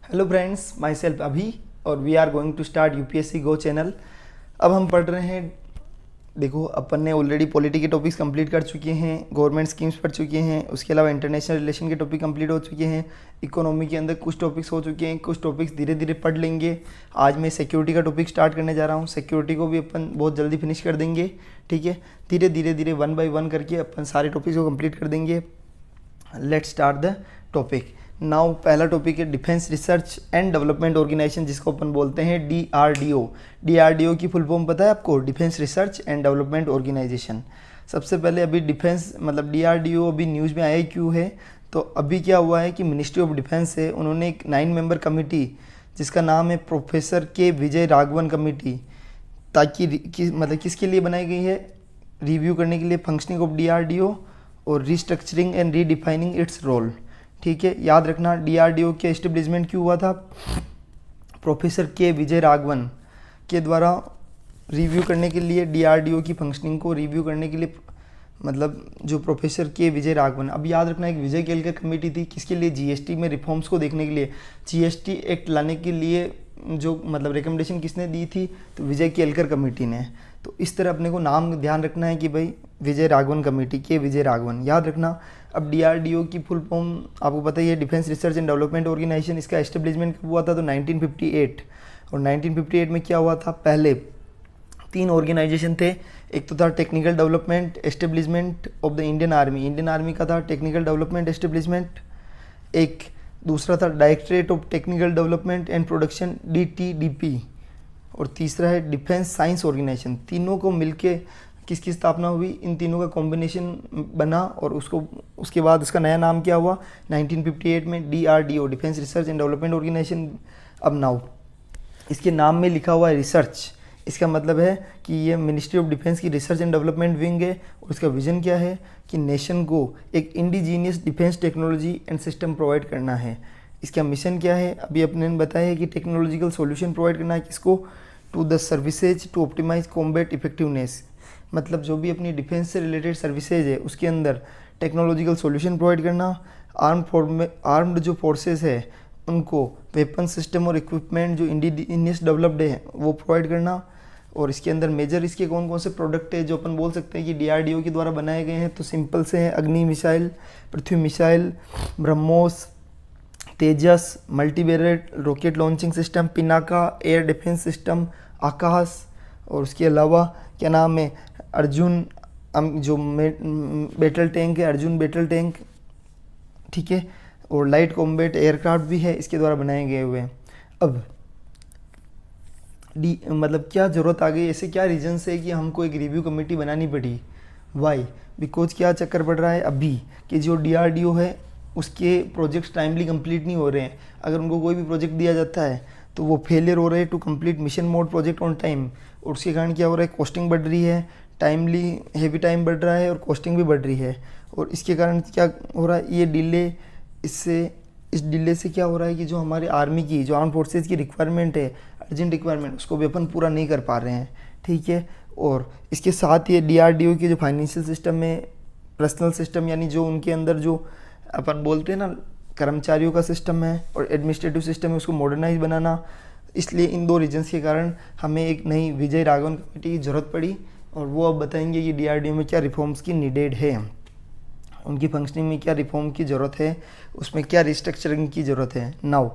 Hello friends, my self अभी और we are going to start UPSC go channel. अब हम पढ़ रहे हैं। देखो, अपन ने ऑलरेडी पॉलिटी के टॉपिक्स कंप्लीट कर चुके हैं, गवर्नमेंट स्कीम्स पढ़ चुके हैं, उसके अलावा इंटरनेशनल रिलेशन के टॉपिक कंप्लीट हो चुके हैं, इकोनॉमी के अंदर कुछ टॉपिक्स हो चुके हैं, कुछ टॉपिक्स धीरे धीरे पढ़ लेंगे। आज मैं सिक्योरिटी का टॉपिक स्टार्ट करने जा रहा हूँ। सिक्योरिटी को भी अपन बहुत जल्दी फिनिश कर देंगे, ठीक है। धीरे धीरे धीरे 1 बाय 1 करके अपन सारे टॉपिक्स को कंप्लीट कर देंगे। Let's start the topic now. पहला टॉपिक है defence research and development organisation, जिसको अपन बोलते हैं डीआरडीओ। डीआरडीओ की फुल फॉर्म पता है आपको? Defence research and development organisation. सबसे पहले अभी डिफेंस मतलब डीआरडीओ अभी न्यूज़ में आया क्यों है, तो अभी क्या हुआ है कि मिनिस्ट्री ऑफ डिफेंस है, उन्होंने एक 9 मेंबर कमेटी जिसका नाम है प्रोफेसर के विजय राघवन कमेटी, ताकि मतलब किसके लिए बनाई गई है? रिव्यू करने के लिए फंक्शनिंग ऑफ डीआरडीओ और restructuring and redefining its role. ठीक है, याद रखना डीआरडीओ के एस्टेब्लिशमेंट क्यों हुआ था? प्रोफेसर के विजय राघवन के द्वारा रिव्यू करने के लिए, डीआरडीओ की फंक्शनिंग को रिव्यू करने के लिए, मतलब जो प्रोफेसर के विजय राघवन। अब याद रखना एक विजय केलकर कमेटी थी, किसके लिए? जीएसटी में रिफॉर्म्स को देखने के लिए, जीएसटी एक्ट लाने के लिए जो मतलब रिकमेंडेशन किसने दी थी? तो विजय केलकर कमेटी ने। तो इस तरह अपने को नाम ध्यान रखना है कि भाई विजय राघवन कमेटी, के विजय राघवन, याद रखना। अब डीआरडीओ की फुल फॉर्म आपको पता ही है, defence research and development organisation. इसका एस्टेब्लिशमेंट कब हुआ था? तो 1958। और 1958 में क्या हुआ था? पहले 3 ऑर्गेनाइजेशन थे। एक तो था technical development establishment of the Indian army, Indian army का था टेक्निकल डेवलपमेंट एस्टेब्लिशमेंट। एक दूसरा था directorate of technical development and production, DTDP. और तीसरा है डिफेंस साइंस ऑर्गेनाइजेशन। तीनों को मिलके किसकी स्थापना हुई? इन तीनों का कॉम्बिनेशन बना और उसके बाद उसका नया नाम क्या हुआ? 1958 में DRDO, defence research and development organisation. अब नाउ इसके नाम में लिखा हुआ है रिसर्च, इसका मतलब है कि ये मिनिस्ट्री ऑफ डिफेंस की रिसर्च एंड डेवलपमेंट विंग है। और इसका विजन क्या है कि नेशन को एक indigenous defence technology and system provide करना है। इसका मिशन क्या है? अभी अपने ने बताया है कि टेक्नोलॉजिकल सॉल्यूशन प्रोवाइड करना है। किसको? To the services to optimise combat effectiveness. मतलब जो भी अपनी डिफेंस से रिलेटेड सर्विसेज है उसके अंदर टेक्नोलॉजिकल सॉल्यूशन प्रोवाइड करना। आर्म्ड जो फोर्सेस है उनको वेपन सिस्टम और इक्विपमेंट जो इंडिजीनियस डेवलप्ड है वो प्रोवाइड करना। और इसके अंदर मेजर इसके कौन कौन से प्रोडक्ट है जो अपन बोल सकते हैं कि डीआरडीओ के द्वारा बनाए गए हैं? तो सिंपल से हैं, Agni missile, Prithvi missile, BrahMos, Tejas, multivariate rocket launching system, Pinaka air defence system, Akash. और उसके अलावा क्या नाम है? अर्जुन जो बैटल टैंक है, अर्जुन बैटल टैंक, ठीक है। और लाइट कॉम्बैट एयरक्राफ्ट भी है इसके द्वारा बनाए गए हुए हैं। अब मतलब क्या ज़रूरत आ गई, ऐसे क्या रीजन से कि हमको एक रिव्यू कमेटी बनानी पड़ी? वाई? बिकॉज क्या चक्कर पड़ रहा है अभी कि जो डीआरडीओ है उसके प्रोजेक्ट्स टाइमली कंप्लीट नहीं हो रहे हैं। अगर उनको कोई भी प्रोजेक्ट दिया जाता है तो वो फेलियर हो रहे हैं to complete mission mode project on time. और उसके कारण क्या हो रहा है? कॉस्टिंग बढ़ रही है, टाइमली हेवी टाइम बढ़ रहा है और कॉस्टिंग भी बढ़ रही है। और इसके कारण क्या हो रहा है? ये डिले, इस डिले से क्या हो रहा है कि जो हमारे आर्मी की, जो आर्म फोर्सेज की रिक्वायरमेंट है, अर्जेंट रिक्वायरमेंट, उसको भी अपन पूरा नहीं कर पा रहे हैं, ठीक है। और इसके साथ ये डीआरडीओ के जो फाइनेंशियल सिस्टम में पर्सनल सिस्टम, यानी जो उनके अंदर जो अपन बोलते हैं ना कर्मचारियों का सिस्टम है और एडमिनिस्ट्रेटिव सिस्टम है, उसको मॉडर्नाइज बनाना। इसलिए इन 2 रीजन्स के कारण हमें एक नई विजय राघवन कमेटी की ज़रूरत पड़ी। और वो अब बताएंगे कि डीआरडीओ में क्या रिफॉर्म्स की नीडेड है, उनकी फंक्शनिंग में क्या रिफॉर्म की ज़रूरत है, उसमें क्या रिस्ट्रक्चरिंग की ज़रूरत है। Now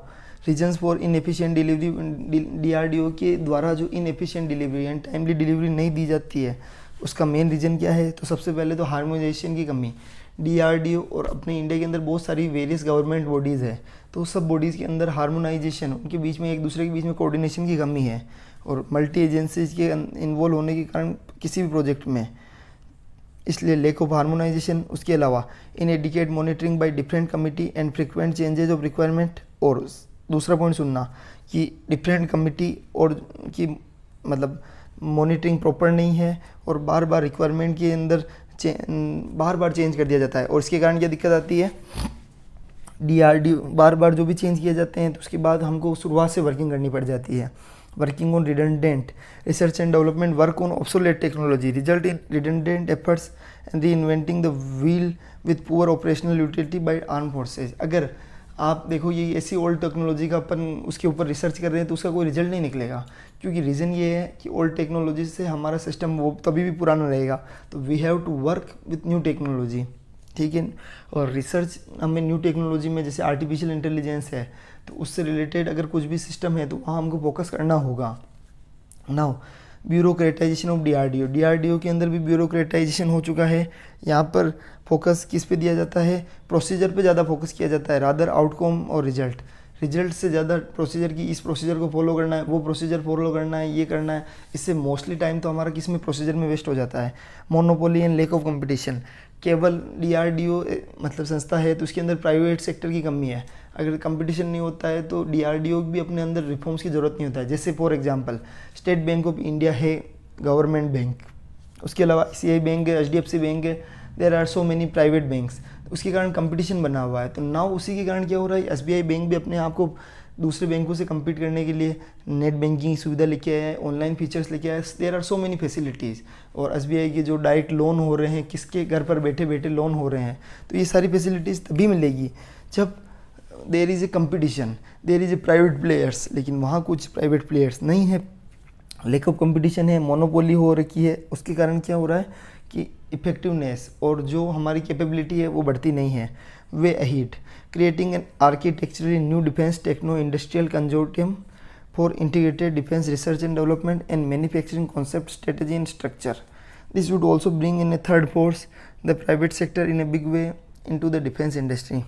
reasons for inefficient delivery, DRDO के द्वारा जो inefficient delivery and timely delivery नहीं दी जाती है उसका मेन रीज़न क्या है? तो सबसे पहले तो हार्मोनाइजेशन की कमी। डीआरडीओ और अपने इंडिया के अंदर बहुत सारी वेरियस गवर्नमेंट बॉडीज़ है, तो सब बॉडीज़ के अंदर हार्मोनाइजेशन, उनके बीच में एक दूसरे के बीच में कोऑर्डिनेशन की कमी है। और मल्टी एजेंसीज के इन्वॉल्व होने के कारण किसी भी प्रोजेक्ट में, इसलिए लेक ऑफ हार्मोनाइजेशन। उसके अलावा इनएडिक्वेट monitoring by different committee and frequent changes of requirement. और दूसरा पॉइंट सुनना कि डिफरेंट कमिटी और की मतलब मॉनिटरिंग प्रॉपर नहीं है और बार बार रिक्वायरमेंट के अंदर बार बार चेंज कर दिया जाता है। और इसके कारण क्या दिक्कत आती है? डीआरडीओ बार बार जो भी चेंज किए जाते हैं तो उसके बाद हमको शुरुआत से वर्किंग करनी पड़ जाती है। Working on redundant research and development, work on obsolete technology, result in redundant efforts and reinventing the wheel with poor operational utility by arm forces. अगर आप देखो ये ऐसी ओल्ड टेक्नोलॉजी का अपन उसके ऊपर रिसर्च कर रहे हैं तो उसका कोई रिजल्ट नहीं निकलेगा, क्योंकि रीज़न ये है कि ओल्ड टेक्नोलॉजी से हमारा सिस्टम वो तभी भी पुराना रहेगा। तो we have to work with new technology, ठीक है। और रिसर्च हमें न्यू टेक्नोलॉजी में जैसे आर्टिफिशियल इंटेलिजेंस है तो उससे रिलेटेड अगर कुछ भी सिस्टम है तो वहाँ हमको फोकस करना होगा। नाउ ब्यूरोक्रेटाइजेशन ऑफ डीआरडीओ, डीआरडीओ के अंदर भी ब्यूरोक्रेटाइजेशन हो चुका है। यहाँ पर फोकस किस पे दिया जाता है, प्रोसीजर पे ज़्यादा फोकस किया जाता है रादर आउटकम और रिजल्ट। रिजल्ट से ज़्यादा प्रोसीजर की, इस प्रोसीजर को फॉलो करना है, वो प्रोसीजर फॉलो करना है, ये करना है। इससे मोस्टली टाइम तो हमारा किस में, प्रोसीजर में वेस्ट हो जाता है। Monopoly and lake of competition, केवल डीआरडीओ मतलब संस्था है तो उसके अंदर प्राइवेट सेक्टर की कमी है। अगर कंपटीशन नहीं होता है तो डीआरडीओ भी अपने अंदर रिफॉर्म्स की ज़रूरत नहीं होता है। जैसे for example State Bank of India है गवर्नमेंट बैंक, उसके अलावा आईसीआई बैंक है, एचडीएफसी बैंक है, there are so many private banks. उसके कारण कंपटीशन बना हुआ है। तो नाउ उसी के कारण क्या हो रहा है, एसबीआई बैंक भी अपने आप को दूसरे बैंकों से compete करने के लिए नेट बैंकिंग सुविधा लेके आया है, ऑनलाइन फीचर्स लेके आया है। There are so many facilities. और एसबीआई के जो डायरेक्ट लोन हो रहे हैं, किसके घर पर बैठे बैठे लोन हो रहे हैं, तो ये सारी फैसिलिटीज़ तभी मिलेगी जब there is a competition, there is a private players. लेकिन वहाँ कुछ प्राइवेट प्लेयर्स नहीं है, लैक ऑफ कंपटीशन है, मोनोपोली हो रखी है। उसके कारण क्या हो रहा है कि इफेक्टिवनेस और जो हमारी कैपेबिलिटी है वो बढ़ती नहीं है। Way ahead creating an architecturally new defence techno industrial consortium for integrated defence research and development and manufacturing concept strategy and structure. This would also bring in a third force the private sector in a big way into the defence industry.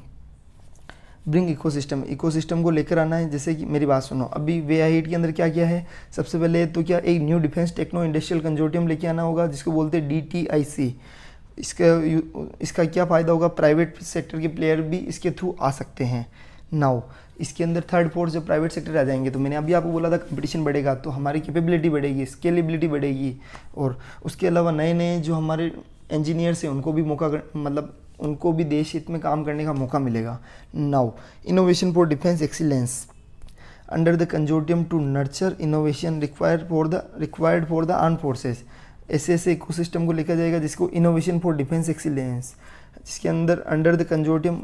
Bring ecosystem, ecosystem को लेकर आना है। जैसे कि मेरी बात सुनो, अभी वे हाइट के अंदर क्या किया है, सबसे पहले तो क्या एक new defence techno industrial consortium लेके आना होगा जिसको बोलते हैं DTIC। इसका क्या फ़ायदा होगा, प्राइवेट सेक्टर के प्लेयर भी इसके थ्रू आ सकते हैं। नाउ इसके अंदर थर्ड फोर्स जब प्राइवेट सेक्टर आ जाएंगे तो मैंने अभी आपको बोला था कंपटीशन बढ़ेगा तो हमारी कैपेबिलिटी बढ़ेगी, स्केलेबिलिटी बढ़ेगी। और उसके अलावा नए नए जो हमारे इंजीनियर्स हैं उनको भी मौका मतलब उनको भी देश हित में काम करने का मौका मिलेगा। Now innovation for defence excellence under the consortium to nurture innovation required for the arm forces. ऐसे इकोसिस्टम को लेकर जाएगा जिसको इनोवेशन फॉर डिफेंस एक्सीलेंस, जिसके अंदर अंडर द कंजोर्टियम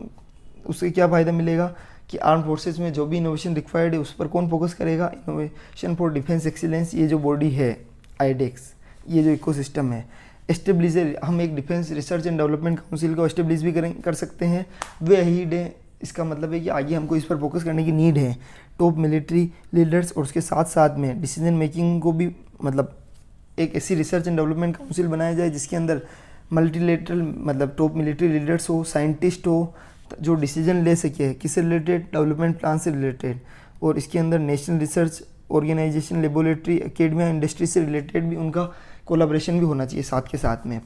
उससे क्या फ़ायदा मिलेगा कि आर्म फोर्सेस में जो भी इनोवेशन रिक्वायर्ड है उस पर कौन फोकस करेगा, इनोवेशन फॉर डिफेंस एक्सीलेंस। ये जो बॉडी है आईडेक्स, ये जो इकोसिस्टम है, एस्टेब्लिश, हम एक defence research and development council को एस्टेब्लिश भी कर सकते हैं। वे हीड है, इसका मतलब है कि आगे हमको इस पर फोकस करने की नीड है। टॉप मिलिट्री लीडर्स और उसके साथ साथ में डिसीजन मेकिंग को भी मतलब एक ऐसी रिसर्च एंड डेवलपमेंट काउंसिल बनाया जाए जिसके अंदर मल्टीलेटरल मतलब टॉप मिलिट्री लीडर्स हो, साइंटिस्ट हो, जो डिसीजन ले सके किससे रिलेटेड, डेवलपमेंट प्लान से रिलेटेड। और इसके अंदर national research organisation, laboratory, academia, industry से रिलेटेड भी उनका कोलाब्रेशन भी होना चाहिए साथ के साथ में।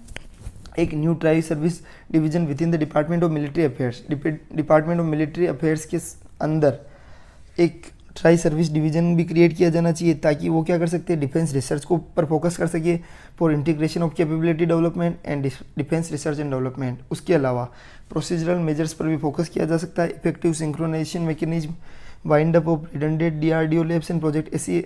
एक new tri service division with in the department of military affairs, department of military affairs के अंदर एक ट्राई सर्विस डिवीजन भी क्रिएट किया जाना चाहिए ताकि वो क्या कर सकते हैं, डिफेंस रिसर्च को पर फोकस कर सके for integration of capability development and defence research and development. उसके अलावा प्रोसीजरल मेजर्स पर भी फोकस किया जा सकता है। Effective synchronisation mechanism, wind up of redundant DRDO labs and project. ऐसी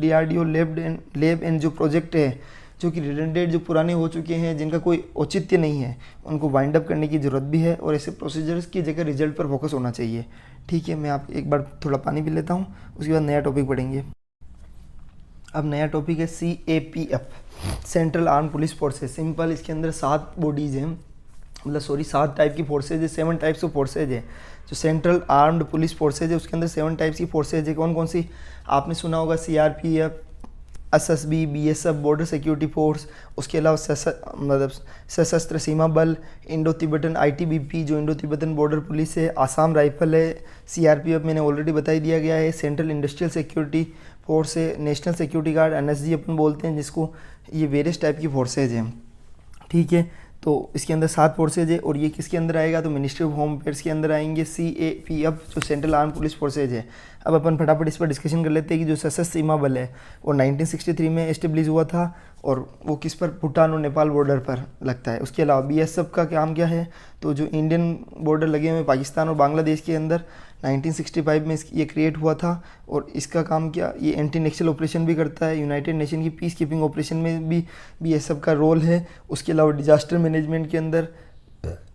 DRDO लैब एंड जो प्रोजेक्ट है जो कि रिडंडेंट, जो पुराने हो चुके हैं, जिनका कोई औचित्य नहीं है, उनको वाइंड अप करने की ज़रूरत भी है। और ऐसे प्रोसीजर्स की जगह रिजल्ट पर फोकस होना चाहिए। ठीक है, मैं आप एक बार थोड़ा पानी पी लेता हूँ, उसके बाद नया टॉपिक पढ़ेंगे। अब नया टॉपिक है CAPF, central arm police forces. Simple, इसके अंदर 7 बॉडीज़ हैं, मतलब 7 टाइप की फोर्सेज है, 7 टाइप्स ऑफ फोर्सेज है। जो सेंट्रल आर्म्ड पुलिस फोर्सेज है उसके अंदर 7 टाइप्स की फोर्सेज है। कौन कौन सी आपने सुना होगा, CRPF, SSB, BSF border security force. उसके अलावा मतलब सशस्त्र सीमा बल, इंडो तिब्बतन ITBP जो इंडो तिब्बतन बॉर्डर पुलिस है, आसाम राइफल है, CRPF मैंने ऑलरेडी बता दिया गया है, सेंट्रल इंडस्ट्रियल सिक्योरिटी फोर्स है, नेशनल सिक्योरिटी गार्ड NSG अपन बोलते हैं जिसको। ये वेरियस टाइप की फोर्सेज हैं। ठीक है, तो इसके अंदर 7 फोर्सेज है। और ये किसके अंदर आएगा, तो मिनिस्ट्री ऑफ होम अफेयर्स के अंदर आएंगे CAPF जो सेंट्रल आर्म पुलिस फोर्सेज है। अब अपन फटाफट इस पर डिस्कशन कर लेते हैं कि जो सशस्त्र सीमा बल है वो 1963 में एस्टेब्लिश हुआ था और वो किस पर, भूटान और नेपाल बॉर्डर पर लगता है। उसके अलावा BSF का काम क्या है, तो जो इंडियन बॉर्डर लगे हुए पाकिस्तान और बांग्लादेश के अंदर 1965 में ये क्रिएट हुआ था। और इसका काम क्या, ये एंटी नेक्सल ऑपरेशन भी करता है, यूनाइटेड नेशन की पीस कीपिंग ऑपरेशन में भी BSF का रोल है। उसके अलावा डिजास्टर मैनेजमेंट के अंदर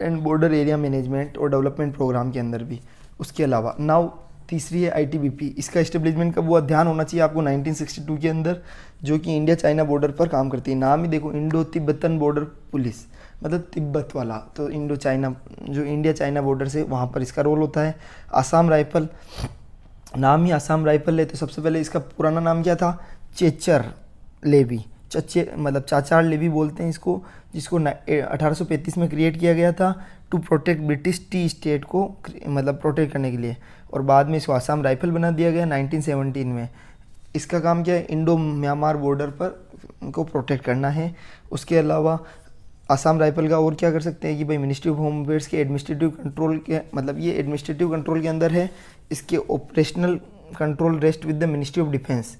एंड बॉर्डर एरिया मैनेजमेंट और डेवलपमेंट प्रोग्राम के अंदर भी। उसके अलावा नाउ तीसरी है आईटीबीपी। इसका इस्टेब्लिशमेंट कब हुआ, ध्यान होना चाहिए आपको 1962 के अंदर, जो कि इंडिया चाइना बॉर्डर पर काम करती है। नाम ही देखो, इंडो तिब्बतन बॉर्डर पुलिस, मतलब तिब्बत वाला, तो इंडो चाइना, जो इंडिया चाइना बॉर्डर से वहाँ पर इसका रोल होता है। आसाम राइफल, नाम ही आसाम राइफल है, तो सबसे पहले इसका पुराना नाम क्या था, चेचर लेवी, चच्चे मतलब चाचार लेवी बोलते हैं इसको, जिसको 1835 में क्रिएट किया गया था to protect British tea estate को, मतलब प्रोटेक्ट करने के लिए। और बाद में इसको आसाम राइफल बना दिया गया 1917 में। इसका काम क्या है, इंडो म्यांमार बॉर्डर पर उनको प्रोटेक्ट करना है। उसके अलावा आसाम राइफल का और क्या कर सकते हैं कि भाई मिनिस्ट्री ऑफ होम अफेयर्स के एडमिनिस्ट्रेटिव कंट्रोल के, मतलब ये एडमिनिस्ट्रेटिव कंट्रोल के अंदर है। इसके operational control rest with the ministry of defence.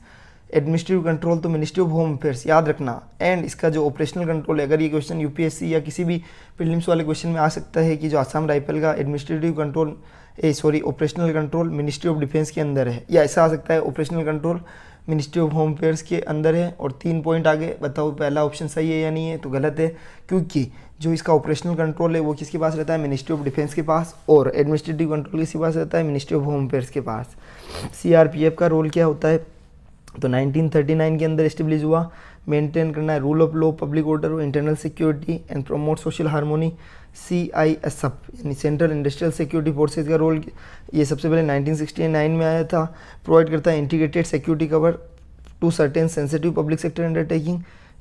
Administrative control तो मिनिस्ट्री ऑफ होम अफेयर्स, याद रखना। एंड इसका जो ऑपरेशनल कंट्रोल है, अगर ये क्वेश्चन यूपीएससी या किसी भी प्रीलिम्स वाले क्वेश्चन में आ सकता है कि जो आसाम राइफल का administrative control operational control ministry of defence के अंदर है, या ऐसा आ सकता है operational control ministry of home affairs के अंदर है। और 3 पॉइंट आगे बताओ पहला ऑप्शन सही है या नहीं है, तो गलत है, क्योंकि जो इसका ऑपरेशनल कंट्रोल है वो किसके पास रहता है, मिनिस्ट्री ऑफ डिफेंस के पास, और एडमिनिस्ट्रेटिव कंट्रोल किसके पास रहता है, मिनिस्ट्री ऑफ होम अफेयर्स के पास। सीआरपीएफ का रोल क्या होता है, तो 1939 के अंदर इस्टेब्लिश हुआ। मेंटेन करना है rule of law, public order, internal security and promote social harmony. CISF यानी सेंट्रल इंडस्ट्रियल सिक्योरिटी फोर्सेज का रोल, ये सबसे पहले 1969 में आया था। प्रोवाइड करता है integrated security cover to certain sensitive public sector undertaking.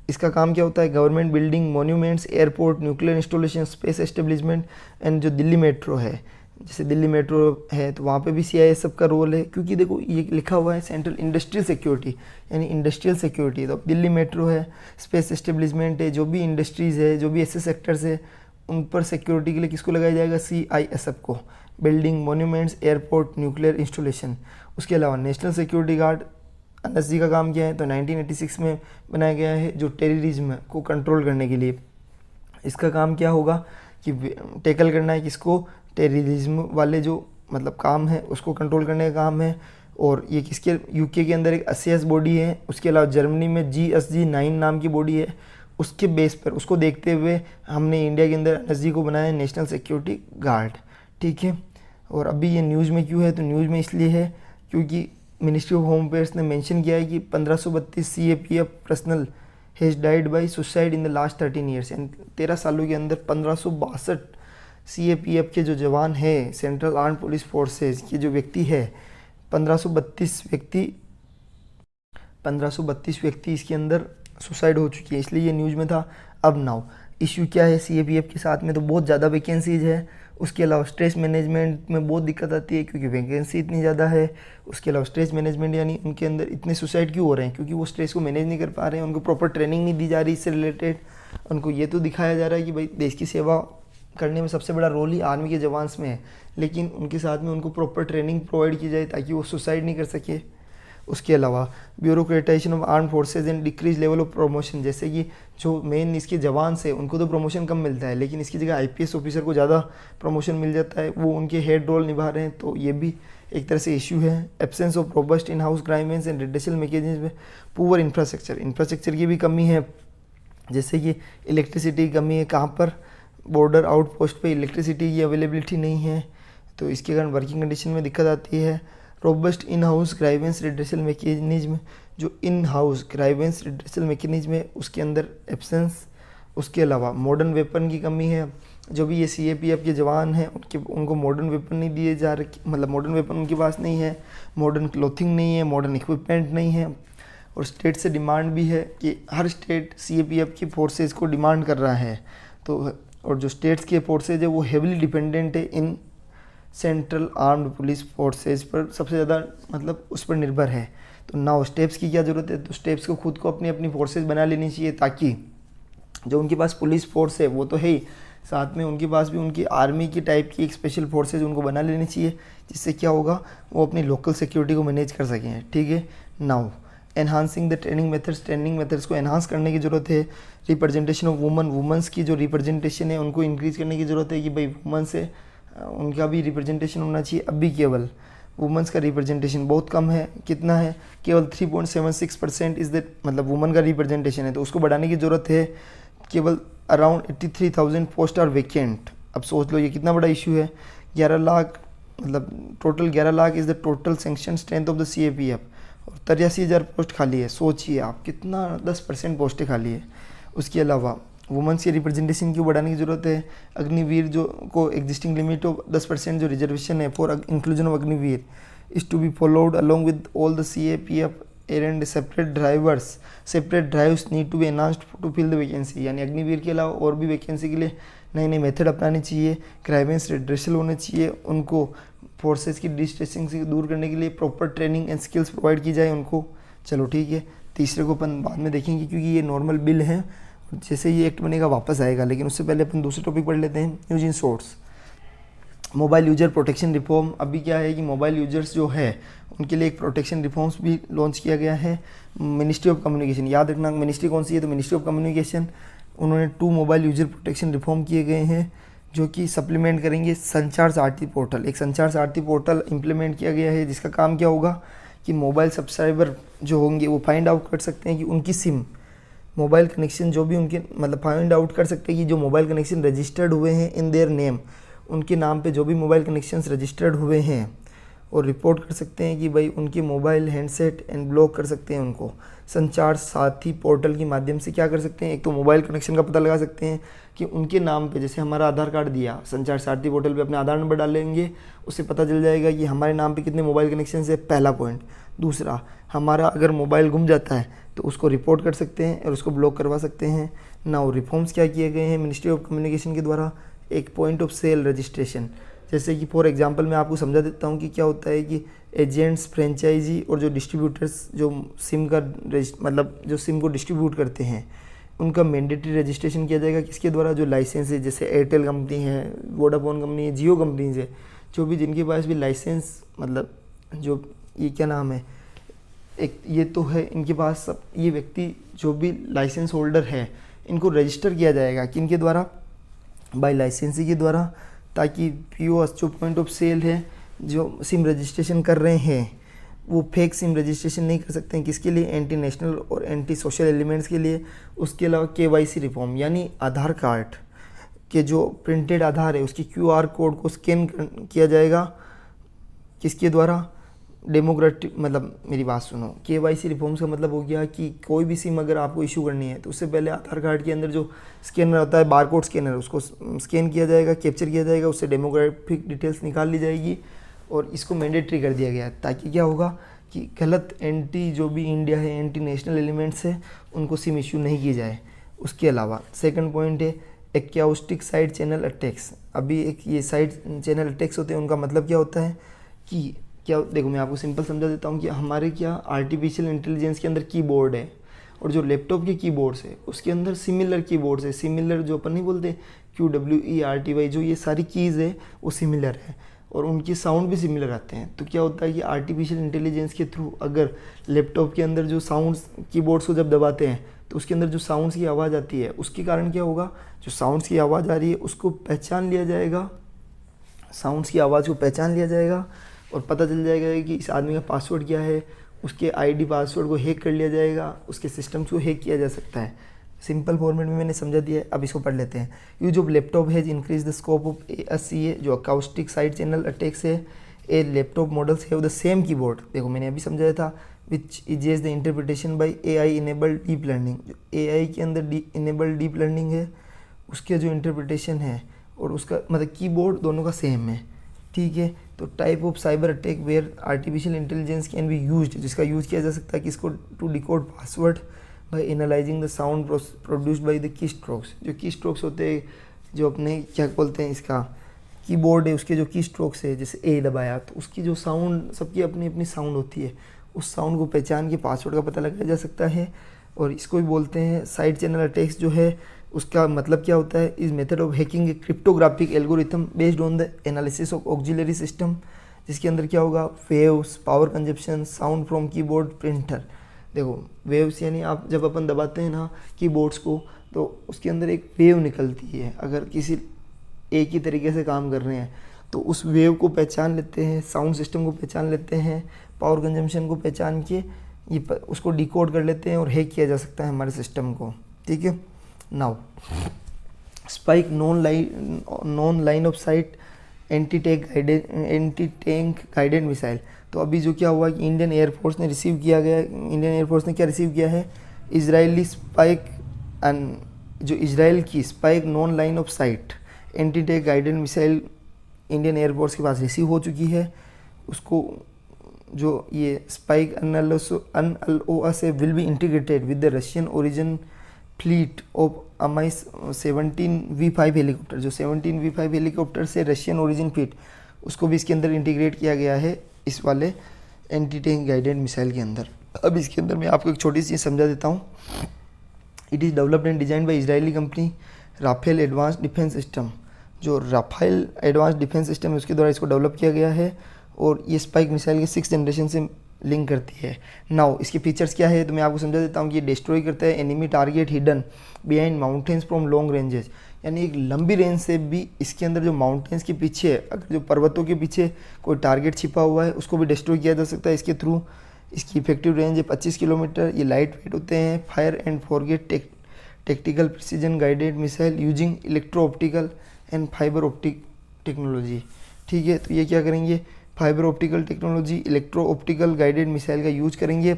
इसका काम क्या होता है, government building, monuments, airport, nuclear installation, space establishment and जो दिल्ली मेट्रो है, जैसे दिल्ली मेट्रो है तो वहाँ पे भी CISF का रोल है, क्योंकि देखो ये लिखा हुआ है सेंट्रल इंडस्ट्रियल सिक्योरिटी यानी इंडस्ट्रियल सिक्योरिटी। तो दिल्ली मेट्रो है, स्पेस एस्टेब्लिशमेंट है, जो भी इंडस्ट्रीज़ है, जो भी ऐसे सेक्टर्स है, उन पर सिक्योरिटी के लिए किसको लगाया जाएगा, CISF को। Building, monuments, airport, nuclear installation. उसके अलावा नेशनल सिक्योरिटी गार्ड NSG का काम क्या है, तो 1986 में बनाया गया है, जो टेररिज्म को कंट्रोल करने के लिए। इसका काम क्या होगा कि टैकल करना है किसको, टेररिज्म वाले जो मतलब काम है उसको कंट्रोल करने का काम है। और ये किसके, यूके के अंदर एक ACS बॉडी है। उसके अलावा जर्मनी में GSG-9 नाम की बॉडी है। उसके बेस पर, उसको देखते हुए हमने इंडिया के अंदर NSG को बनाया नेशनल सिक्योरिटी गार्ड, ठीक है। और अभी ये न्यूज़ में क्यों है, तो न्यूज़ में इसलिए है क्योंकि मिनिस्ट्री ऑफ होम अफेयर्स ने मेंशन किया है कि 1532 CAPF personal has died by suicide in the last 13 years, यानी 13 सालों के अंदर 1562 CAPF के जो जवान है, सेंट्रल आर्म पुलिस फोर्सेज के जो व्यक्ति है, 1532 व्यक्ति इसके अंदर सुसाइड हो चुकी है, इसलिए ये न्यूज़ में था। अब नाउ इशू क्या है, CAPF के साथ में तो बहुत ज़्यादा वैकेंसीज है। उसके अलावा स्ट्रेस मैनेजमेंट में बहुत दिक्कत आती है क्योंकि वैकेंसी इतनी ज़्यादा है। उसके अलावा स्ट्रेस मैनेजमेंट यानी उनके अंदर इतने सुसाइड क्यों हो रहे हैं, क्योंकि वो स्ट्रेस को मैनेज नहीं कर पा रहे हैं, उनको प्रॉपर ट्रेनिंग नहीं दी जा रही इससे रिलेटेड। उनको ये तो दिखाया जा रहा है कि भाई देश की सेवा करने में सबसे बड़ा रोल ही आर्मी के जवान्स में है, लेकिन उनके साथ में उनको प्रॉपर ट्रेनिंग प्रोवाइड की जाए ताकि वो सुसाइड नहीं कर सके। उसके अलावा bureaucratisation of arm forces and decrease level of promotion, जैसे कि जो मेन इसके जवान से उनको तो प्रमोशन कम मिलता है, लेकिन इसकी जगह IPS ऑफिसर को ज़्यादा प्रमोशन मिल जाता है, वो उनके हेड रोल निभा रहे हैं, तो ये भी एक तरह से इशू है। Absence of robust in house grievance and redressal mechanism, poor infrastructure की भी कमी है, जैसे कि इलेक्ट्रिसिटी की कमी है, कहाँ पर बॉर्डर आउटपोस्ट पे इलेक्ट्रिसिटी की अवेलेबिलिटी नहीं है, तो इसके कारण वर्किंग कंडीशन में दिक्कत आती है। Robust in house grievance redressal mechanism, जो in house grievance redressal mechanism है उसके अंदर एब्सेंस। उसके अलावा मॉडर्न वेपन की कमी है, जो भी ये CAPF के जवान हैं उनको मॉडर्न वेपन नहीं दिए जा रहे, मतलब मॉडर्न वेपन उनके पास नहीं है, मॉडर्न क्लोथिंग नहीं है, मॉडर्न इक्विपमेंट नहीं है। और स्टेट से डिमांड भी है कि हर स्टेट CAPF की फोर्सेज को डिमांड कर रहा है, तो और जो स्टेट्स के फोर्सेज है वो हेविली डिपेंडेंट है in central armed police forces पर, सबसे ज़्यादा मतलब उस पर निर्भर है। तो नाउ स्टेप्स की क्या ज़रूरत है, तो स्टेप्स को खुद को अपनी अपनी फोर्सेज बना लेनी चाहिए, ताकि जो उनके पास पुलिस फोर्स है वो तो है ही, साथ में उनके पास भी उनकी आर्मी की टाइप की एक स्पेशल फोर्सेज उनको बना लेनी चाहिए, जिससे क्या होगा वो अपनी लोकल सिक्योरिटी को मैनेज कर सकें, ठीक है। Now enhancing the training methods को एनहांस करने की ज़रूरत है। रिप्रेजेंटेशन ऑफ वुमेंस की जो रिप्रेजेंटेशन है उनको इंक्रीज़ करने की ज़रूरत है कि भाई वुमेन से उनका भी रिप्रेजेंटेशन होना चाहिए। अभी केवल वुमेंस का रिप्रेजेंटेशन बहुत कम है, कितना है, केवल 3.76% इज़ द मतलब वुमेन का रिप्रेजेंटेशन है, तो उसको बढ़ाने की ज़रूरत है। केवल अराउंड 83,000 पोस्ट आर वैकेंट अब सोच लो ये कितना बड़ा इशू है। 11 लाख मतलब total 11 lakh is the total sanction strength of the CAPF और 83,000 पोस्ट खाली है। सोचिए आप कितना 10% पोस्टें खाली है। उसके अलावा वुमेंस की रिप्रेजेंटेशन की बढ़ाने की ज़रूरत है। अग्निवीर जो को एग्जिस्टिंग लिमिट ऑफ 10% जो रिजर्वेशन है for inclusion of Agniveer is to be followed along with all the CAPF and separate drives need to be enhanced to fill the vacancy. यानी अग्निवीर के अलावा और भी वैकेंसी के लिए नए नए मेथड अपनाने चाहिए, ग्राइवेंस रिड्रेसल होने चाहिए, उनको फोर्सेस की डिस्ट्रेसिंग से दूर करने के लिए proper training and skills provide की जाए उनको। चलो ठीक है, तीसरे को अपन बाद में देखेंगे क्योंकि ये नॉर्मल बिल है, जैसे ये एक्ट बनेगा वापस आएगा। लेकिन उससे पहले अपन दूसरे टॉपिक पढ़ लेते हैं, news in source mobile user protection reform. अभी क्या है कि मोबाइल यूजर्स जो है उनके लिए एक प्रोटेक्शन रिफॉर्म्स भी लॉन्च किया गया है। मिनिस्ट्री ऑफ कम्युनिकेशन, याद रखना मिनिस्ट्री कौन सी है, तो मिनिस्ट्री ऑफ कम्युनिकेशन, उन्होंने 2 मोबाइल यूजर प्रोटेक्शन रिफॉर्म किए गए हैं जो कि सप्लीमेंट करेंगे संचार सारथी पोर्टल। एक संचार सारथी पोर्टल इंप्लीमेंट किया गया है जिसका काम क्या होगा कि मोबाइल सब्सक्राइबर जो होंगे वो फाइंड आउट कर सकते हैं कि उनकी सिम मोबाइल कनेक्शन जो भी उनके मतलब फाइंड आउट कर सकते हैं कि जो मोबाइल कनेक्शन रजिस्टर्ड हुए हैं इन देयर नेम, उनके नाम पे जो भी मोबाइल कनेक्शंस रजिस्टर्ड हुए हैं, और रिपोर्ट कर सकते हैं कि भाई उनके मोबाइल हैंडसेट एंड ब्लॉक कर सकते हैं उनको। संचार साथी पोर्टल के माध्यम से क्या कर सकते हैं, एक तो मोबाइल कनेक्शन का पता लगा सकते हैं कि उनके नाम पे, जैसे हमारा आधार कार्ड दिया, संचार साथी पोर्टल पे अपने आधार नंबर डालेंगे, उससे पता चल जाएगा कि हमारे नाम पे कितने मोबाइल कनेक्शन है, पहला पॉइंट। दूसरा, हमारा अगर मोबाइल गुम जाता है तो उसको रिपोर्ट कर सकते हैं और उसको ब्लॉक करवा सकते हैं। नाउ रिफॉर्म्स क्या किए गए हैं मिनिस्ट्री ऑफ कम्युनिकेशन के द्वारा, एक पॉइंट ऑफ सेल रजिस्ट्रेशन। जैसे कि फॉर एग्जांपल मैं आपको समझा देता हूँ कि क्या होता है कि एजेंट्स, फ्रेंचाइजी और जो डिस्ट्रीब्यूटर्स जो सिम का मतलब जो सिम को डिस्ट्रीब्यूट करते हैं उनका मैंडेटरी रजिस्ट्रेशन किया जाएगा। किसके द्वारा, जो लाइसेंस है, जैसे एयरटेल कंपनी है, वोडाफोन कंपनी है, जियो कंपनीज है, जो भी जिनके पास भी लाइसेंस मतलब जो ये क्या नाम है, एक ये तो है इनके पास सब, ये व्यक्ति जो भी लाइसेंस होल्डर है इनको रजिस्टर किया जाएगा किनके द्वारा, बाय लाइसेंसी के द्वारा, ताकि POS जो पॉइंट ऑफ सेल है जो सिम रजिस्ट्रेशन कर रहे हैं वो फेक सिम रजिस्ट्रेशन नहीं कर सकते हैं। किसके लिए, एंटी नेशनल और एंटी सोशल एलिमेंट्स के लिए। उसके अलावा KYC रिफॉर्म, यानी आधार कार्ड के जो प्रिंटेड आधार है उसकी QR कोड को स्कैन किया जाएगा किसके द्वारा, डेमोक्रेटिक, मतलब मेरी बात सुनो, KYC रिफॉर्म्स का मतलब हो गया कि कोई भी सिम अगर आपको इशू करनी है तो उससे पहले आधार कार्ड के अंदर जो स्कैनर होता है, बारकोड स्कैनर, उसको स्कैन किया जाएगा, कैप्चर किया जाएगा, उससे डेमोग्राफिक डिटेल्स निकाल ली जाएगी और इसको मैंडेटरी कर दिया गया है ताकि क्या होगा कि गलत एंटी जो भी इंडिया है, एंटी नेशनल एलिमेंट्स है, उनको सिम इशू नहीं की जाए। उसके अलावा सेकंड पॉइंट है एक्याउस्टिक साइड चैनल अटैक्स। अभी एक ये साइड चैनल अटैक्स होते हैं, उनका मतलब क्या होता है कि क्या, देखो मैं आपको सिंपल समझा देता हूँ कि हमारे क्या आर्टिफिशियल इंटेलिजेंस के अंदर कीबोर्ड है और जो लैपटॉप के कीबोर्ड्स है उसके अंदर सिमिलर कीबोर्ड्स है। सिमिलर जो अपन नहीं बोलते QWERTY, जो ये सारी कीज़ है वो सिमिलर है और उनकी साउंड भी सिमिलर आते हैं। तो क्या होता है कि आर्टिफिशियल इंटेलिजेंस के थ्रू अगर लैपटॉप के अंदर जो साउंड्स कीबोर्ड्स को जब दबाते हैं तो उसके अंदर जो साउंड्स की आवाज़ आती है उसके कारण क्या होगा, जो साउंड्स की आवाज़ आ रही है उसको पहचान लिया जाएगा, साउंड्स की आवाज़ को पहचान लिया जाएगा और पता चल जाएगा कि इस आदमी का पासवर्ड क्या है, उसके ID पासवर्ड को हैक कर लिया जाएगा, उसके सिस्टम्स को हैक किया जा सकता है। सिंपल फॉर्मेट में मैंने समझा दिया है, अब इसको पढ़ लेते हैं। Use of laptop has increase the scope of ASCA, जो अकाउस्टिक साइड चैनल अटैक्स है। A laptop models have the same keyboard, देखो मैंने अभी समझाया था, which eases the interpretation by AI enabled deep learning. जो AI के अंदर इनेबल्ड डीप लर्निंग है उसके जो इंटरप्रिटेशन है और उसका मतलब कीबोर्ड दोनों का सेम है, ठीक है। तो type of cyber attack where artificial intelligence can be used, जिसका यूज़ किया जा सकता है किसको, to decode password by analysing the sound produced by the key strokes. जो की स्ट्रोक्स होते हैं, जो अपने क्या बोलते हैं, इसका कीबोर्ड है उसके जो की स्ट्रोक्स है, जैसे A दबाया तो उसकी जो साउंड, सबकी अपनी अपनी साउंड होती है, उस साउंड को पहचान के पासवर्ड का पता लगाया जा सकता है। और इसको भी बोलते हैं साइड चैनल अटैक्स। जो है उसका मतलब क्या होता है, इस method of hacking A cryptographic algorithm based on the analysis of auxiliary system, जिसके अंदर क्या होगा, waves, power consumption, sound from keyboard, printer. देखो वेव्स यानी आप जब अपन दबाते हैं ना कीबोर्ड्स को तो उसके अंदर एक वेव निकलती है, अगर किसी एक ही तरीके से काम कर रहे हैं तो उस वेव को पहचान लेते हैं, साउंड सिस्टम को पहचान लेते हैं, पावर कंजम्पशन को पहचान के ये उसको डिकोड कर लेते हैं और हैक किया जा सकता है हमारे सिस्टम को, ठीक है। Now spike non line of site anti tank guided missile. तो अभी जो क्या हुआ कि इंडियन एयरफोर्स ने क्या रिसीव किया है, इजरायली स्पाइक एंड जो इजराइल की spike non line of site anti tank guided missile Indian air force के पास रिसीव हो चुकी है। उसको जो ये स्पाइक अनएलओ से will be integrated with the Russian origin fleet of अमाइस 17V5 helicopter. जो 17V5 हेलीकॉप्टर से रशियन ओरिजिन फ्लीट, उसको भी इसके अंदर इंटीग्रेट किया गया है इस वाले एंटी टैंक गाइडेड मिसाइल के अंदर। अब इसके अंदर मैं आपको एक छोटी सी समझा देता हूँ। It is developed and design by Israeli company Rafael advance defence system. जो राफेल एडवांस डिफेंस सिस्टम है उसके द्वारा इसको डेवलप किया गया है और ये स्पाइक मिसाइल के 6th जनरेशन से लिंक करती है। नाउ इसके फीचर्स क्या है तो मैं आपको समझा देता हूँ कि ये डिस्ट्रॉय करता है enemy target hidden behind mountains from long ranges. यानी एक लंबी रेंज से भी इसके अंदर जो माउंटेन्स के पीछे, अगर जो पर्वतों के पीछे कोई टारगेट छिपा हुआ है उसको भी डिस्ट्रॉय किया जा सकता है इसके थ्रू। इसकी इफेक्टिव रेंज है 25 किलोमीटर। ये लाइट वेट होते हैं। Fire and forget tactical precision guided missile using electro optical and fibre optic technology. ठीक है, तो ये क्या करेंगे, fibre optical technology electro optical guided missile का यूज करेंगे।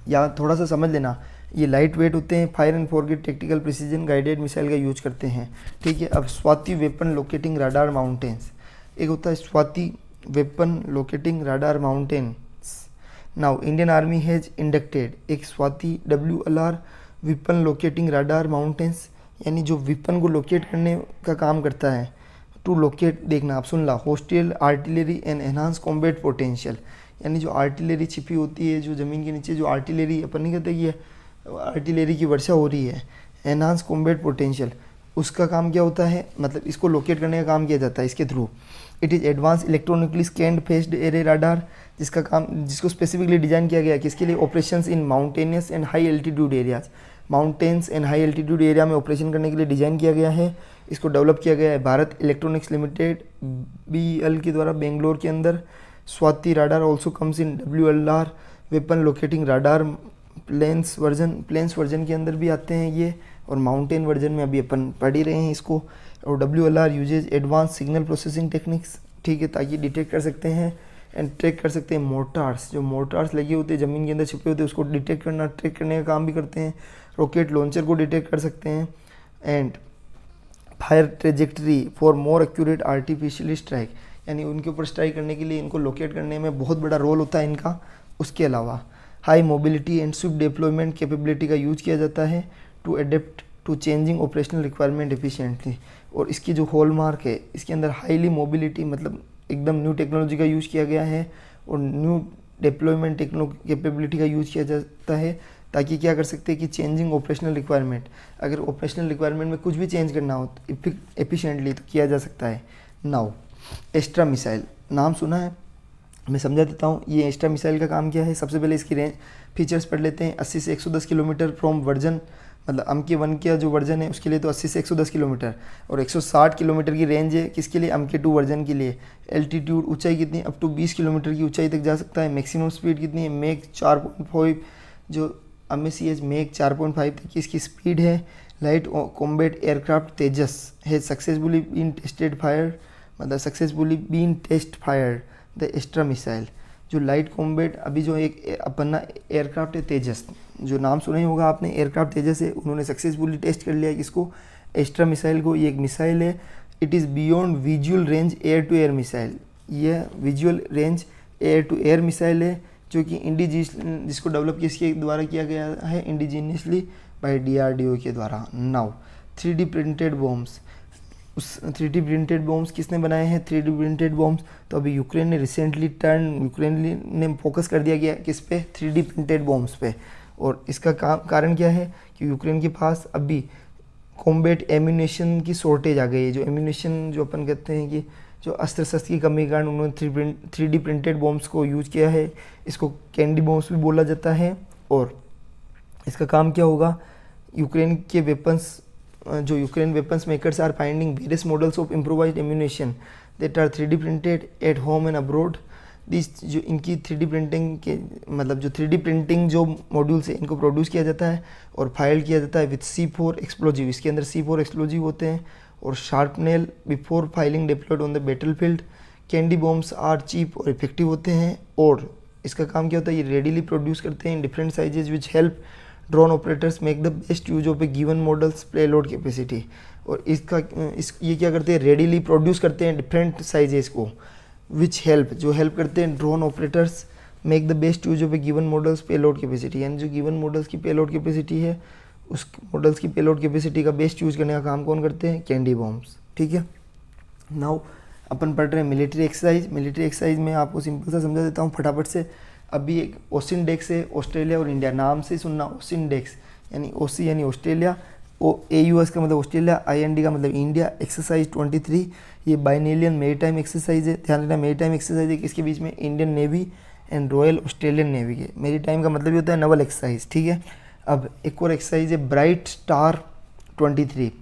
या थोड़ा सा समझ लेना, ये लाइट वेट होते हैं। Fire and forget tactical precision guided missile का यूज करते हैं। ठीक है, अब Swathi weapon locating radar mountains, एक होता है Swathi weapon locating radar mountains. Now Indian army has inducted एक Swathi WLR weapon locating radar mountains, यानी जो वेपन को लोकेट करने का काम करता है। टू लोकेट, देखना आप सुन ला, hostile artillery and enhance combat potential, यानी जो आर्टिलरी छिपी होती है, जो ज़मीन के नीचे जो आर्टिलरी अपन नहीं कहते कि आर्टिलरी की वर्षा हो रही है, एनहांस कॉम्बैट पोटेंशियल, उसका काम क्या होता है, मतलब इसको लोकेट करने का काम किया जाता है इसके through. It is advance electronically scanned faced array radar, जिसको स्पेसिफिकली डिजाइन किया गया है किसके लिए, operations in mountainous and high altitude areas. Mountains and high altitude area में ऑपरेशन करने के लिए डिज़ाइन किया गया है। इसको डेवलप किया गया है भारत इलेक्ट्रॉनिक्स लिमिटेड BEL के द्वारा बेंगलोर के अंदर। Swathi radar also comes in WLR weapon locating radar plains version के अंदर भी आते हैं ये, और माउंटेन वर्जन में अभी अपन पढ़ ही रहे हैं इसको। और WLR uses advance signal processing techniques, ठीक है, ताकि डिटेक्ट कर सकते हैं एंड ट्रैक कर सकते हैं मोर्टार्स, जो मोर्टार्स लगे होते हैं ज़मीन के अंदर छिपे होते हैं उसको डिटेक्ट करना, ट्रैक करने का काम भी करते हैं। रॉकेट लॉन्चर को डिटेक्ट कर सकते हैं। And fire trajectory for more accurate artificially strike, यानी उनके ऊपर स्ट्राइक करने के लिए इनको लोकेट करने में बहुत बड़ा रोल होता है इनका। उसके अलावा high mobility and swift deployment capability का यूज किया जाता है to adapt to changing operational requirement efficiently. और इसकी जो हॉलमार्क है, इसके अंदर हाईली मोबिलिटी, मतलब एकदम न्यू टेक्नोलॉजी का यूज़ किया गया है और न्यू डिप्लॉयमेंट कैपेबिलिटी का यूज़ किया जाता है, ताकि क्या कर सकते हैं कि चेंजिंग ऑपरेशनल रिक्वायरमेंट, अगर ऑपरेशनल रिक्वायरमेंट में कुछ भी चेंज करना हो तो एफिशिएंटली तो किया जा सकता है। नाउ एस्ट्रा मिसाइल, नाम सुना है, मैं समझा देता हूँ ये एस्ट्रा मिसाइल का काम क्या है। सबसे पहले इसकी रेंज फीचर्स पढ़ लेते हैं। 80 से 110 किलोमीटर फ्रॉम वर्जन, मतलब अमके 1 का जो वर्जन है उसके लिए तो 80 से 110 किलोमीटर, और 160 किलोमीटर की रेंज है किसके लिए, अमके 2 वर्जन के लिए। एल्टीट्यूड, ऊंचाई कितनी, अप टू 20 किलोमीटर की ऊंचाई तक जा सकता है। मैक्सिमम स्पीड कितनी है, मैक 4.5, जो MACH मैक 4.5 तक की इसकी स्पीड है। लाइट कॉम्बैट एयरक्राफ्ट तेजस है सक्सेसफुली बीन टेस्टेड फायर, मतलब successfully been test fire the Astra missile. जो लाइट कॉम्बैट, अभी जो एक अपना एयरक्राफ्ट है तेजस, जो नाम सुना ही होगा आपने, एयरक्राफ्ट तेजस है, उन्होंने सक्सेसफुली टेस्ट कर लिया है किसको, एस्ट्रा मिसाइल को। ये एक मिसाइल है, it is beyond visual range air to air missile. यह visual range air to air missile है, जो कि जिसको डेवलप किसके द्वारा किया गया है, इंडिजीनियसली बाय DRDO के द्वारा। नाउ 3D प्रिंटेड बॉम्ब्स, उस 3D प्रिंटेड बॉम्ब्स किसने बनाए हैं, 3D प्रिंटेड बॉम्ब्स तो अभी यूक्रेन ने रिसेंटली यूक्रेन ने फोकस कर दिया गया किस पे, 3D प्रिंटेड बॉम्ब्स पे। और इसका कारण क्या है कि यूक्रेन के पास अभी कॉम्बैट एम्यूनेशन की शॉर्टेज आ गई है। जो एम्यूनेशन, जो अपन कहते हैं कि जो अस्त्र शस्त्र की कमी के कारण उन्होंने 3D प्रिंटेड बॉम्ब्स को यूज किया है। इसको कैंडी बॉम्ब्स भी बोला जाता है। और इसका काम क्या होगा, यूक्रेन के वेपन्स, जो Ukraine weapons makers are finding various models of improvised ammunition that are 3D printed at home and abroad. This जो इनकी 3D प्रिंटिंग के मतलब जो 3D प्रिंटिंग जो मॉड्यूल्स है इनको प्रोड्यूस किया जाता है और फाइल किया जाता है विथ C4 एक्सप्लोजिव। इसके अंदर C4 एक्सप्लोजिव होते हैं और shrapnel before filing deployed on the battlefield. Candy bombs are cheap और इफेक्टिव होते हैं और इसका काम क्या होता है, ये रेडीली प्रोड्यूस करते हैं in different sizes which help drone operators make the best use of A given models payload capacity. और ये क्या करते हैं, रेडीली प्रोड्यूस करते हैं डिफरेंट साइजेस को, विच हेल्प जो हेल्प करते हैं drone operators make the best use of A given models payload capacity. यानी जो गिवन मॉडल्स की पेलोड कैपेसिटी है उस मॉडल्स की पेलोड कैपेसिटी का बेस्ट यूज करने का काम कौन करते हैं, कैंडी बॉम्ब्स। ठीक है, नाउ अपन पढ़ रहे हैं मिलिट्री एक्सरसाइज। मिलिट्री एक्सरसाइज में आपको सिंपल सा समझा देता हूँ फटाफट से। अभी एक ओसिन डेक्स है, ऑस्ट्रेलिया और इंडिया, नाम से सुनना ओसिन डेक्स यानी ओसी यानी ऑस्ट्रेलिया, AUS का मतलब ऑस्ट्रेलिया, IND का मतलब इंडिया। एक्सरसाइज 23 ये बाइनेलियन मेरीटाइम एक्सरसाइज है। ध्यान रखना मेरीटाइम एक्सरसाइज है किसके बीच में, Indian navy and royal Australian navy के। मेरीटाइम का मतलब ये होता है नवल एक्सरसाइज। ठीक है, अब एक और एक्सरसाइज है ब्राइट स्टार 23।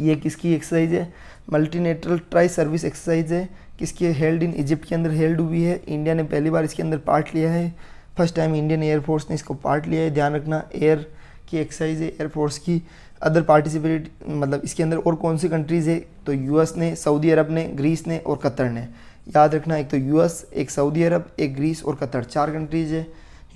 ये किसकी एक्सरसाइज है, मल्टीनेटरल ट्राई सर्विस एक्सरसाइज है। किसकी हेल्ड इन इजिप्ट के अंदर हेल्ड हुई है। इंडिया ने पहली बार इसके अंदर पार्ट लिया है, फर्स्ट टाइम इंडियन एयरफोर्स ने इसको पार्ट लिया है। ध्यान रखना एयर की एक्सरसाइज है एयरफोर्स की। अदर पार्टिसिपेट मतलब इसके अंदर और कौन सी कंट्रीज़ है, तो US ने, सऊदी अरब ने, ग्रीस ने और कतर ने। याद रखना एक तो US, एक सऊदी अरब, एक ग्रीस और कतर, 4 कंट्रीज़ है,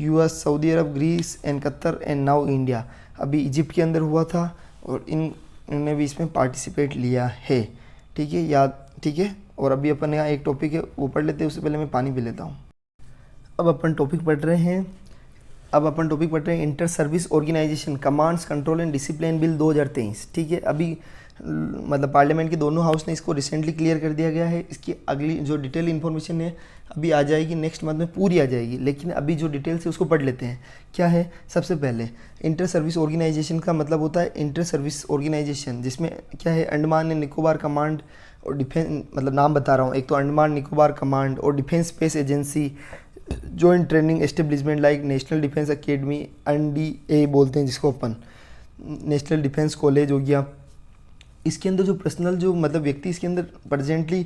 US, Saudi Arab, Greece and Qatar and now India. अभी इजिप्ट के अंदर हुआ था और इन्होंने भी इसमें पार्टिसिपेट लिया है। ठीक है, याद ठीक है। और अभी अपन यहाँ एक टॉपिक है वो पढ़ लेते हैं, उससे पहले मैं पानी पी लेता हूँ। अब अपन टॉपिक पढ़ रहे हैं inter service organisation commands control and discipline bill 2023। ठीक है, अभी मतलब पार्लियामेंट के दोनों हाउस ने इसको रिसेंटली क्लियर कर दिया गया है। इसकी अगली जो डिटेल इन्फॉर्मेशन है अभी आ जाएगी, नेक्स्ट मंथ में पूरी आ जाएगी, लेकिन अभी जो डिटेल्स है उसको पढ़ लेते हैं। क्या है, सबसे पहले इंटर सर्विस ऑर्गेनाइजेशन का मतलब होता है इंटर सर्विस ऑर्गेनाइजेशन, जिसमें क्या है अंडमान एंड निकोबार कमांड और डिफेंस, मतलब नाम बता रहा हूँ, एक तो अंडमान निकोबार कमांड और defence space agency, joint training establishment like national defence academy, NDA बोलते हैं जिसको अपन, नेशनल डिफेंस कॉलेज हो गया। इसके अंदर जो पर्सनल जो मतलब व्यक्ति इसके अंदर प्रेजेंटली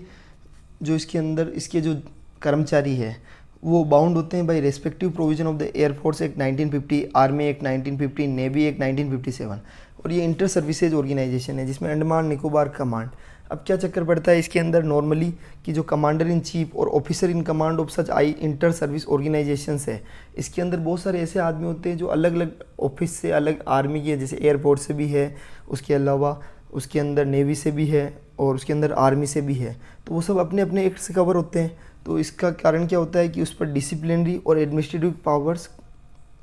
जो इसके अंदर इसके जो कर्मचारी है वो बाउंड होते हैं by respective provision of the air force act 1950, army act 1950, navy act 1957। और ये इंटर सर्विसेज ऑर्गेनाइजेशन है जिसमें अंडमान निकोबार कमांड। अब क्या चक्कर पड़ता है इसके अंदर नॉर्मली कि जो कमांडर इन चीफ और officer in command of such inter service organisations है, इसके अंदर बहुत सारे ऐसे आदमी होते हैं जो अलग अलग ऑफिस से, अलग आर्मी के जैसे एयरपोर्ट से भी है, उसके अलावा उसके अंदर नेवी से भी है और उसके अंदर आर्मी से भी है, तो वो सब अपने अपने एक्ट से कवर होते हैं। तो इसका कारण क्या होता है कि उस पर डिसिप्लिनरी और एडमिनिस्ट्रेटिव पावर्स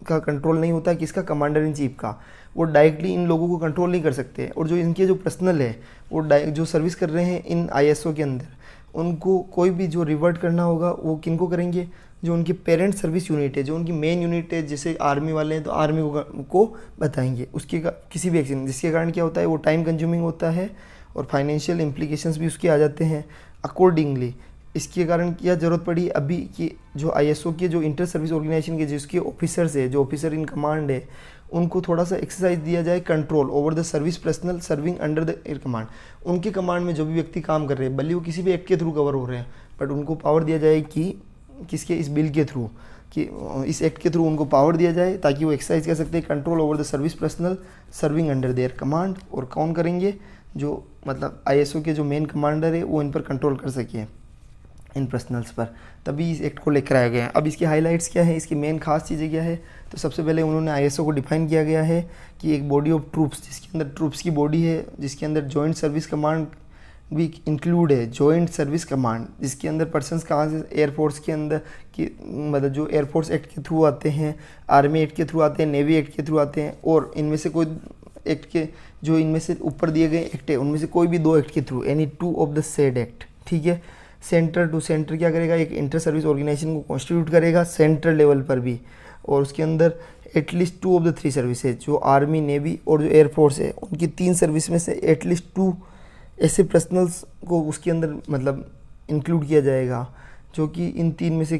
का कंट्रोल नहीं होता है, किसका, कमांडर इन चीफ का। वो डायरेक्टली इन लोगों को कंट्रोल नहीं कर सकते। और जो इनके जो पर्सनल है वो जो सर्विस कर रहे हैं इन ISO के अंदर, उनको कोई भी जो रिवर्ट करना होगा वो किनको करेंगे, जो उनकी पेरेंट सर्विस यूनिट है, जो उनकी मेन यूनिट है, जैसे आर्मी वाले हैं तो आर्मी को बताएंगे उसके किसी भी एक्शन, जिसके कारण क्या होता है वो टाइम कंज्यूमिंग होता है और फाइनेंशियल इम्प्लीकेशंस भी उसके आ जाते हैं। अकॉर्डिंगली इसके कारण क्या ज़रूरत पड़ी अभी कि जो ISO के जो इंटर सर्विस ऑर्गेनाइजेशन के जिसके ऑफिसर्स है, जो ऑफिसर इन कमांड है, उनको थोड़ा सा एक्सरसाइज दिया जाए control over the service personal serving under the air command. उनके कमांड में जो भी व्यक्ति काम कर रहे हैं, भले वो किसी भी एक्ट के थ्रू कवर हो रहे हैं, बट उनको पावर दिया जाए कि किसके, इस बिल के थ्रू, कि इस एक्ट के थ्रू उनको पावर दिया जाए ताकि वो एक्सरसाइज कर सकते हैं control over the service personal serving under their command. और कौन करेंगे, जो मतलब ISO के जो मेन कमांडर है वो इन पर कंट्रोल कर सके, इन पर्सनल्स पर, तभी इस एक्ट को लेकर आया गया है। अब इसके हाइलाइट्स क्या है, इसकी मेन खास चीज़ें क्या है, तो सबसे पहले उन्होंने ISO को डिफाइन किया गया है कि एक बॉडी ऑफ ट्रूप्स, जिसके अंदर ट्रूप्स की बॉडी है, जिसके अंदर जॉइंट सर्विस कमांड भी इंक्लूड है, जॉइंट सर्विस कमांड, जिसके अंदर पर्सनस कहाँ से, एयरफोर्स के अंदर कि मतलब जो एयरफोर्स एक्ट के थ्रू आते हैं, आर्मी एक्ट के थ्रू आते हैं, नेवी एक्ट के थ्रू आते हैं, और इनमें से कोई एक्ट के जो इनमें से ऊपर दिए गए एक्ट है उनमें से कोई भी 2 एक्ट के through, any 2 of the said act. ठीक है, सेंटर टू सेंटर क्या करेगा, एक इंटर सर्विस ऑर्गेनाइजेशन को कॉन्स्टिट्यूट करेगा सेंट्रल लेवल पर भी, और उसके अंदर एटलीस्ट 2 ऑफ द 3 सर्विसेज, जो आर्मी, नेवी और जो एयरफोर्स है, उनकी 3 सर्विस में से एटलीस्ट 2 ऐसे पर्सनल्स को उसके अंदर मतलब इंक्लूड किया जाएगा जो कि इन 3 में से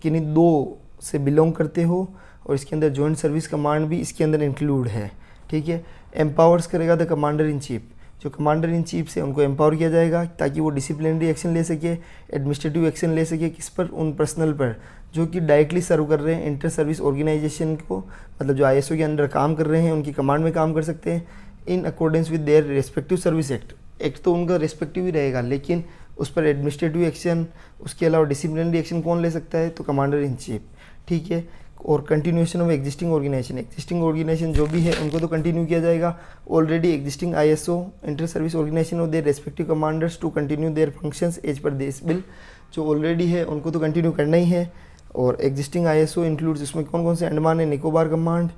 किन्हीं 2 से बिलोंग करते हो, और इसके अंदर जॉइंट सर्विस कमांड भी इसके अंदर इंक्लूड है। ठीक है, एम्पावर्स करेगा द कमांडर इन चीफ, जो कमांडर इन चीफ से उनको एम्पावर किया जाएगा ताकि वो डिसिप्लिनरी एक्शन ले सके, एडमिनिस्ट्रेटिव एक्शन ले सके, किस पर, उन पर्सनल पर जो कि डायरेक्टली सर्व कर रहे हैं इंटर सर्विस ऑर्गेनाइजेशन को, मतलब जो ISO के अंडर काम कर रहे हैं, उनकी कमांड में काम कर सकते हैं in accordance with their respective service act तो उनका रेस्पेक्टिव ही रहेगा, लेकिन उस पर एडमिनिस्ट्रेटिव एक्शन, उसके अलावा डिसिप्लिनरी एक्शन कौन ले सकता है, तो कमांडर इन चीफ, ठीक है। और कंटिन्यूएशन ऑफ एग्जिस्टिंग ऑर्गेनाइजेशन जो भी है उनको तो कंटिन्यू किया जाएगा, already existing ISO inter service organisation of their respective commanders to continue their functions as per this bill, जो ऑलरेडी है उनको तो कंटिन्यू करना ही है। और एग्जिस्टिंग ISO इंक्लूड्स, इसमें कौन कौन से, Andaman and Nicobar command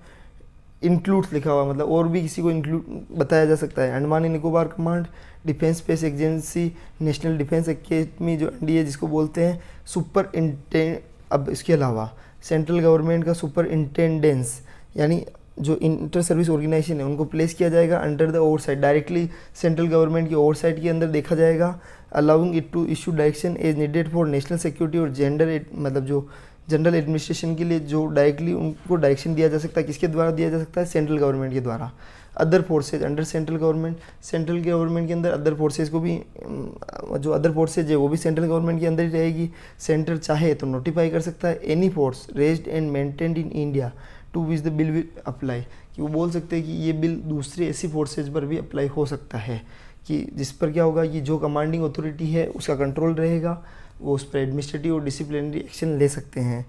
includes लिखा हुआ, मतलब और भी किसी को इंक्लूड बताया जा सकता है, Andaman and Nicobar command, defence space agency, national defence academy जो NDA जिसको बोलते हैं, सुपर इंटेंड, अब इसके अलावा सेंट्रल गवर्नमेंट का सुपर इंटेंडेंस, यानी जो इंटर सर्विस ऑर्गेनाइजेशन है उनको प्लेस किया जाएगा under the oversight, directly central government की ओवरसाइट के अंदर देखा जाएगा, allowing it to issue direction as needed for national security और जेंडर, मतलब जो जनरल एडमिनिस्ट्रेशन के लिए जो डायरेक्टली उनको डायरेक्शन दिया जा सकता है, किसके द्वारा दिया जा सकता है, सेंट्रल गवर्नमेंट के द्वारा। Other forces under central government के अंदर अदर फोर्सेज को भी, जो अदर फोर्सेज है वो भी सेंट्रल गवर्नमेंट के अंदर ही रहेगी। सेंटर चाहे तो नोटिफाई कर सकता है any force raised and maintained in India to which the bill will apply, कि वो बोल सकते हैं कि ये बिल दूसरे ऐसी फोर्सेज पर भी अप्लाई हो सकता है, कि जिस पर क्या होगा कि जो कमांडिंग अथॉरिटी है उसका कंट्रोल रहेगा, वो उस पर एडमिनिस्ट्रेटिव और डिसिप्लिनरी एक्शन ले सकते हैं।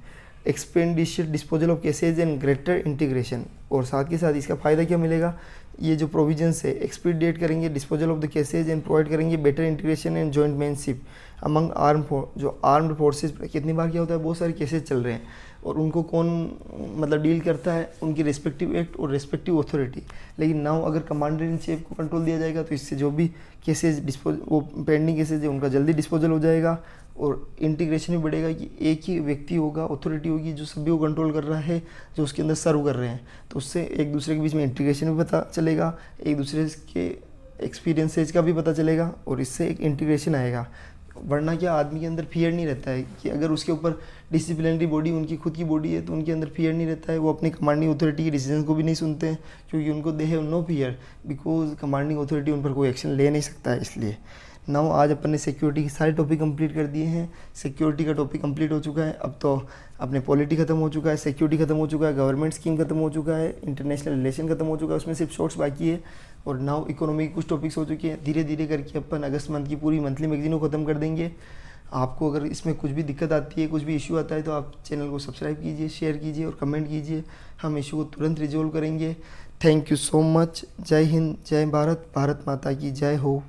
Expenditure disposal of cases and greater integration, और साथ के साथ इसका फ़ायदा क्या मिलेगा, ये जो प्रोविजंस है एक्सपीडिएट करेंगे disposal of the cases and provide करेंगे better integration and jointmanship among जो आर्म्ड फोर्सेज। कितनी बार क्या होता है, बहुत सारे केसेज चल रहे हैं और उनको कौन मतलब डील करता है, उनकी रेस्पेक्टिव एक्ट और रेस्पेक्टिव अथॉरिटी। लेकिन नाउ अगर कमांडर इन चीफ को कंट्रोल दिया जाएगा तो इससे जो भी केसेज वो पेंडिंग केसेज है उनका जल्दी डिस्पोजल हो जाएगा और इंटीग्रेशन भी बढ़ेगा, कि एक ही व्यक्ति होगा, अथॉरिटी होगी जो सभी को कंट्रोल कर रहा है, जो उसके अंदर सर्व कर रहे हैं, तो उससे एक दूसरे के बीच में इंटीग्रेशन भी पता चलेगा, एक दूसरे के एक्सपीरियंसेज का भी पता चलेगा और इससे एक इंटीग्रेशन आएगा। वरना क्या आदमी के अंदर फियर नहीं रहता है कि अगर उसके ऊपर डिसिप्लिनरी बॉडी उनकी खुद की बॉडी है तो उनके अंदर फियर नहीं रहता है, वो अपनी कमांडिंग अथॉरिटी के डिसीजन को भी नहीं सुनते हैं, क्योंकि उनको they have no fear because commanding authority उन पर कोई एक्शन ले नहीं सकता है। इसलिए नाउ आज अपन ने सिक्योरिटी के सारे टॉपिक कंप्लीट कर दिए हैं। सिक्योरिटी का टॉपिक कंप्लीट हो चुका है, अब तो अपने पॉलिटी खत्म हो चुका है, सिक्योरिटी खत्म हो चुका है, गवर्नमेंट स्कीम खत्म हो चुका है, इंटरनेशनल रिलेशन खत्म हो चुका है, उसमें सिर्फ शॉर्ट्स बाकी है। और नाउ इकोनॉमी के कुछ टॉपिक्स हो चुके हैं। धीरे धीरे करके अपन अगस्त मंथ की पूरी मंथली मैगजीन को ख़त्म कर देंगे। आपको अगर इसमें कुछ भी दिक्कत आती है, कुछ भी इशू आता है, तो आप चैनल को सब्सक्राइब कीजिए, शेयर कीजिए और कमेंट कीजिए, हम इशू को तुरंत रिजॉल्व करेंगे। Thank you so much. जय हिंद, जय भारत, भारत माता की जय हो।